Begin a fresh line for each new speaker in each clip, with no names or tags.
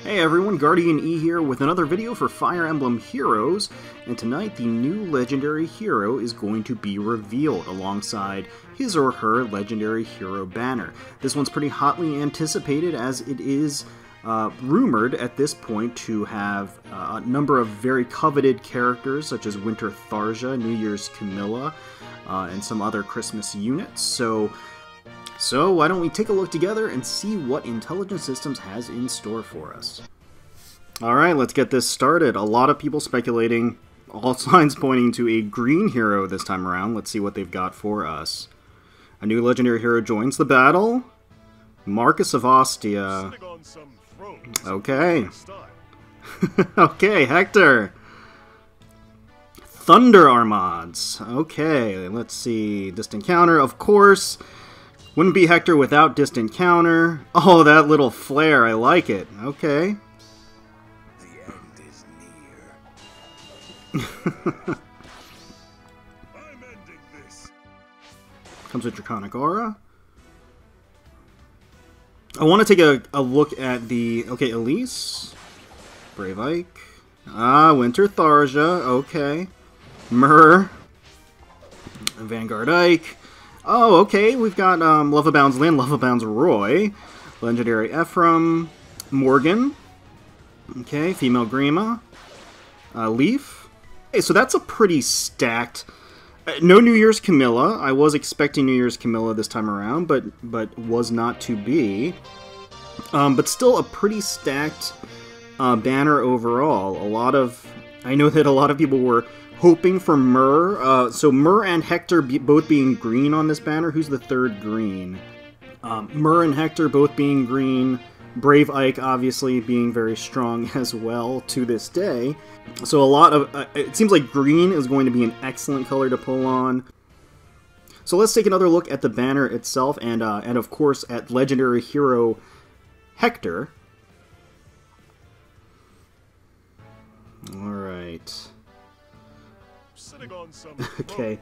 Hey everyone, GuardianE here with another video for Fire Emblem Heroes, and tonight the new Legendary Hero is going to be revealed alongside his or her Legendary Hero banner. This one's pretty hotly anticipated as it is rumored at this point to have a number of very coveted characters such as Winter Tharja, New Year's Camilla, and some other Christmas units. So why don't we take a look together and see what Intelligent Systems has in store for us. Alright, let's get this started. A lot of people speculating, all signs pointing to a green hero this time around. Let's see what they've got for us. A new legendary hero joins the battle. Marquess of Ostia. Okay. Okay, Hector. Thunder Armads. Okay, let's see. Distant Counter, of course. Wouldn't be Hector without Distant Counter. Oh, that little flare, I like it. Okay.
The end is near. I'm ending this.
Comes with Draconic Aura. I want to take a look at the... Okay, Elise. Brave Ike. Winter Tharja. Okay. Myrrh. Vanguard Ike. Oh, okay, we've got Love Abounds Lynn, Love Abounds Roy, Legendary Ephraim, Morgan, okay, Female Grima, Leaf. Okay, so that's a pretty stacked... no New Year's Camilla. I was expecting New Year's Camilla this time around, but was not to be. But still a pretty stacked banner overall. I know that a lot of people were hoping for Myrrh. So Myrrh and Hector both being green on this banner. Who's the third green? Myrrh and Hector both being green. Brave Ike obviously being very strong as well to this day. So a lot of... it seems like green is going to be an excellent color to pull on. So let's take another look at the banner itself and of course at Legendary Hero Hector. Alright. Okay,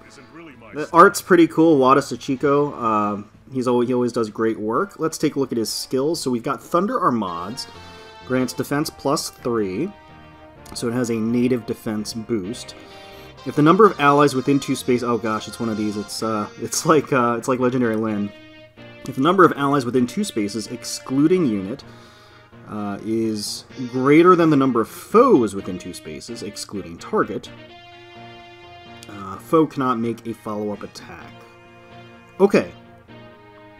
the art's pretty cool. Wada Sachiko, he always does great work. Let's take a look at his skills. So we've got Thunder Armads, grants defense +3, so it has a native defense boost. If the number of allies within 2 spaces, oh gosh, it's one of these. It's like Legendary Lyn. If the number of allies within 2 spaces, excluding unit, is greater than the number of foes within 2 spaces, excluding target, foe cannot make a follow-up attack. Okay.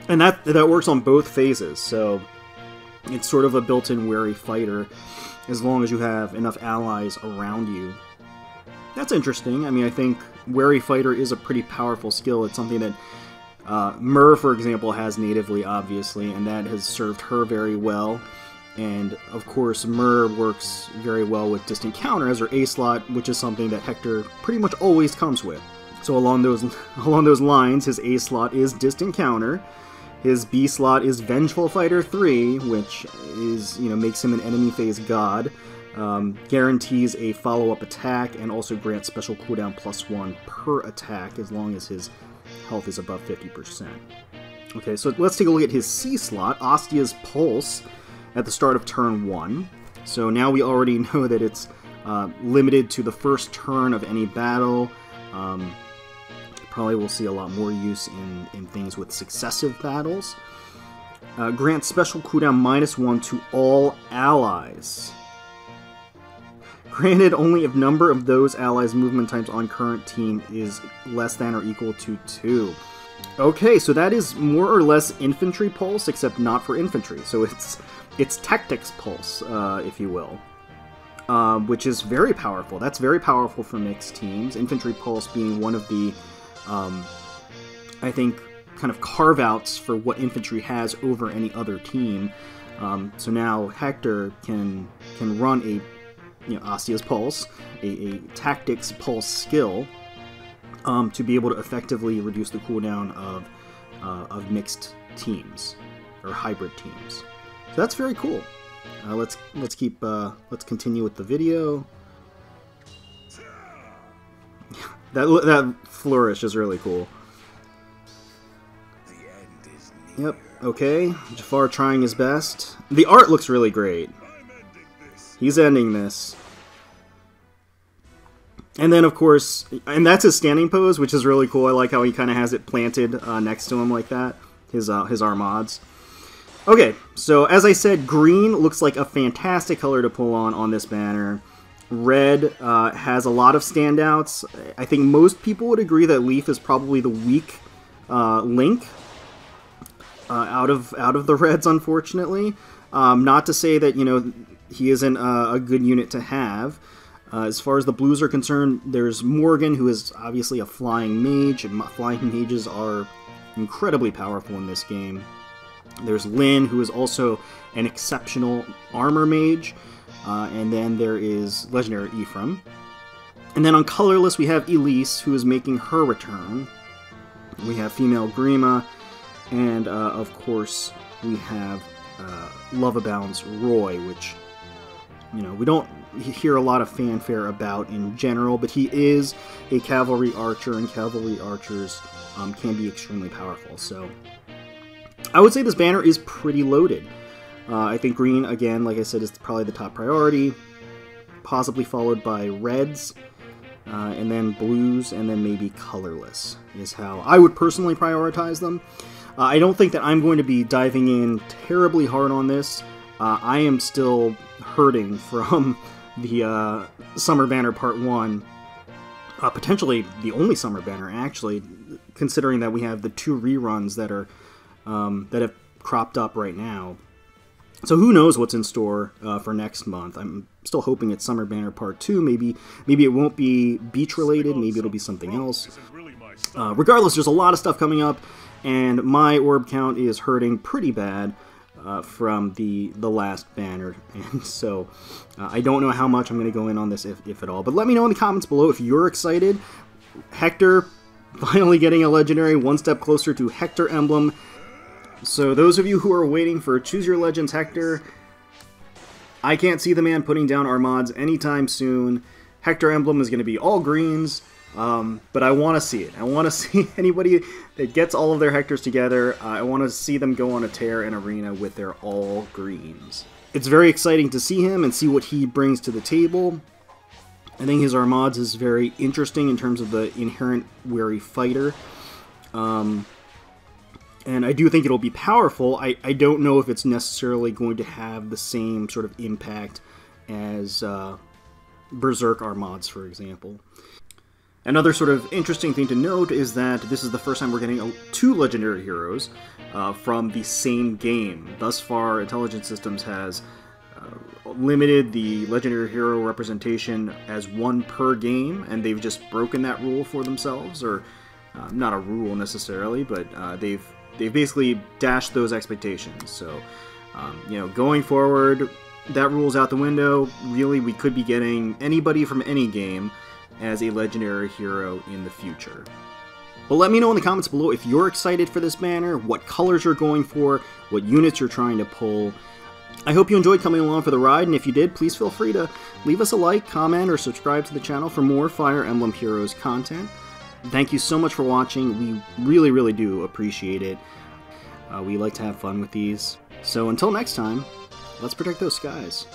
And that works on both phases, so it's sort of a built-in wary fighter as long as you have enough allies around you. That's interesting. I mean, I think wary fighter is a pretty powerful skill. It's something that Myrrh, for example, has natively, obviously, and that has served her very well. And, of course, Myrrh works very well with Distant Counter as her A slot, which is something that Hector pretty much always comes with. So along those lines, his A slot is Distant Counter. His B slot is Vengeful Fighter 3, which is, makes him an enemy phase god. Guarantees a follow-up attack and also grants special cooldown +1 per attack as long as his health is above 50%. Okay, so let's take a look at his C slot, Ostia's Pulse, at the start of turn 1. So now we already know that it's limited to the first turn of any battle. Probably will see a lot more use in things with successive battles. Grants special cooldown -1 to all allies. Granted only if number of those allies' movement times on current team is less than or equal to 2. Okay, so that is more or less Infantry Pulse, except not for infantry. So it's Tactics Pulse, if you will, which is very powerful. That's very powerful for mixed teams. Infantry Pulse being one of the, I think, kind of carve-outs for what infantry has over any other team. So now Hector can run a, Ostia's Pulse, a Tactics Pulse skill, to be able to effectively reduce the cooldown of mixed teams or hybrid teams. So that's very cool. Let's continue with the video. that flourish is really cool. Yep. Okay, Jafar trying his best. The art looks really great. He's ending this. And then, of course, and that's his standing pose, which is really cool. I like how he kind of has it planted next to him like that, his Armads. Okay, so as I said, green looks like a fantastic color to pull on this banner. Red has a lot of standouts. I think most people would agree that Leaf is probably the weak link out of the Reds, unfortunately. Not to say that, you know, he isn't a good unit to have. As far as the blues are concerned, there's Morgan, who is obviously a flying mage, and flying mages are incredibly powerful in this game. There's Lyn, who is also an exceptional armor mage, and then there is Legendary Ephraim. And then on colorless, we have Elise, who is making her return. We have female Grima, and of course, we have Love Abound's Roy, which, you know, we don't hear a lot of fanfare about in general, but he is a cavalry archer, and cavalry archers can be extremely powerful. So I would say this banner is pretty loaded. I think green, again, like I said, is probably the top priority, possibly followed by reds, and then blues, and then maybe colorless is how I would personally prioritize them. I don't think that I'm going to be diving in terribly hard on this. I am still hurting from the Summer Banner Part 1, potentially the only Summer Banner, actually, considering that we have the 2 reruns that are that have cropped up right now. So who knows what's in store for next month. I'm still hoping it's Summer Banner Part 2. Maybe it won't be beach-related. Maybe it'll be something else. Regardless, there's a lot of stuff coming up, and my orb count is hurting pretty bad from the last banner, and so I don't know how much I'm going to go in on this, if at all. But let me know in the comments below if you're excited. Hector finally getting a legendary, one step closer to Hector Emblem. So those of you who are waiting for Choose Your Legends Hector, I can't see the man putting down Armads anytime soon. Hector Emblem is going to be all greens, but I want to see it. I want to see anybody that gets all of their Hectors together. I want to see them go on a tear in Arena with their all greens. It's very exciting to see him and see what he brings to the table. I think his Armads is very interesting in terms of the inherent wary fighter. And I do think it'll be powerful. I don't know if it's necessarily going to have the same sort of impact as Berserk Armads, for example. Another sort of interesting thing to note is that this is the first time we're getting 2 legendary heroes from the same game. Thus far, Intelligent Systems has limited the legendary hero representation as 1 per game, and they've just broken that rule for themselves, or not a rule necessarily, but they've basically dashed those expectations. So, you know, going forward, that rule's out the window. Really, we could be getting anybody from any game as a legendary hero in the future. But let me know in the comments below if you're excited for this banner, what colors you're going for, what units you're trying to pull. I hope you enjoyed coming along for the ride, and if you did, please feel free to leave us a like, comment, or subscribe to the channel for more Fire Emblem Heroes content. Thank you so much for watching. We really, really do appreciate it. We like to have fun with these. So until next time, let's protect those skies.